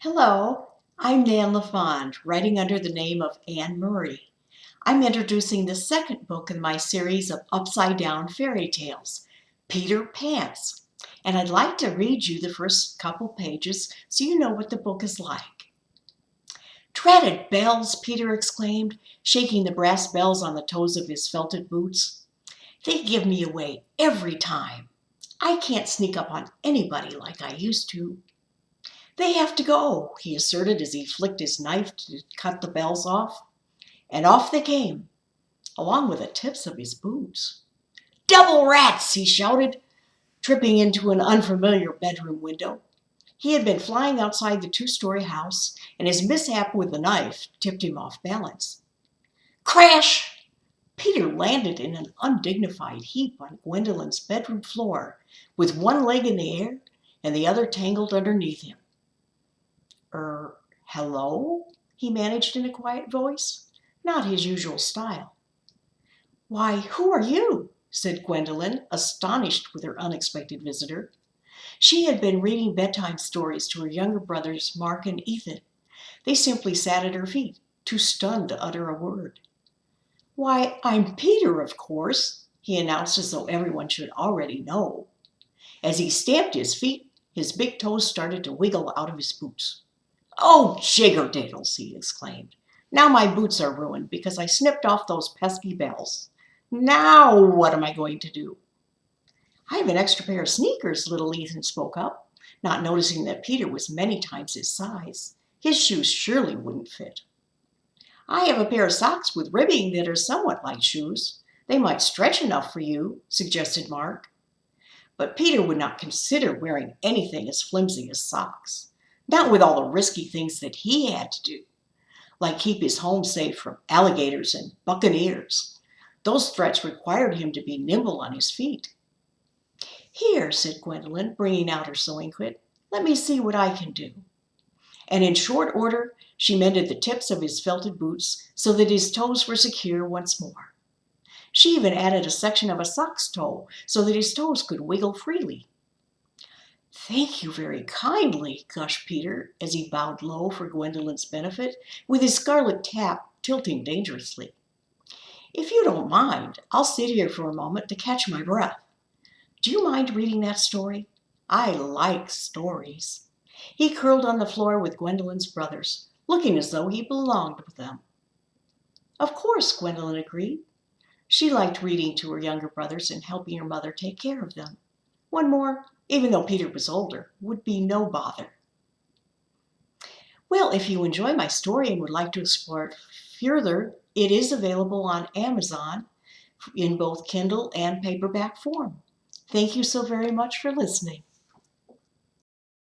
Hello, I'm Nan LaFond, writing under the name of Anne Murray. I'm introducing the second book in my series of upside-down fairy tales, Peter Pants, and I'd like to read you the first couple pages so you know what the book is like. "Dratted bells!" Peter exclaimed, shaking the brass bells on the toes of his felted boots. "They give me away every time. I can't sneak up on anybody like I used to." "They have to go," he asserted as he flicked his knife to cut the bells off. And off they came, along with the tips of his boots. "Double rats!" he shouted, tripping into an unfamiliar bedroom window. He had been flying outside the two-story house, and his mishap with the knife tipped him off balance. Crash! Peter landed in an undignified heap on Gwendolyn's bedroom floor, with one leg in the air and the other tangled underneath him. Hello?" he managed in a quiet voice, not his usual style. "Why, who are you?" said Gwendolyn, astonished with her unexpected visitor. She had been reading bedtime stories to her younger brothers, Mark and Ethan. They simply sat at her feet, too stunned to utter a word. "Why, I'm Peter, of course," he announced as though everyone should already know. As he stamped his feet, his big toes started to wiggle out of his boots. "Oh, jiggerdiddles!" he exclaimed. "Now my boots are ruined because I snipped off those pesky bells. Now what am I going to do?" "I have an extra pair of sneakers," little Ethan spoke up, not noticing that Peter was many times his size. His shoes surely wouldn't fit. "I have a pair of socks with ribbing that are somewhat like shoes. They might stretch enough for you," suggested Mark. But Peter would not consider wearing anything as flimsy as socks. Not with all the risky things that he had to do, like keep his home safe from alligators and buccaneers. Those threats required him to be nimble on his feet. "Here," said Gwendolyn, bringing out her sewing kit. "Let me see what I can do." And in short order, she mended the tips of his felted boots so that his toes were secure once more. She even added a section of a sock's toe so that his toes could wiggle freely. "Thank you very kindly," gushed Peter as he bowed low for Gwendolyn's benefit, with his scarlet cap tilting dangerously. "If you don't mind, I'll sit here for a moment to catch my breath. Do you mind reading that story? I like stories." He curled on the floor with Gwendolyn's brothers, looking as though he belonged with them. Of course, Gwendolyn agreed. She liked reading to her younger brothers and helping her mother take care of them. One more, even though Peter was older, would be no bother. Well, if you enjoy my story and would like to explore it further, it is available on Amazon in both Kindle and paperback form. Thank you so very much for listening.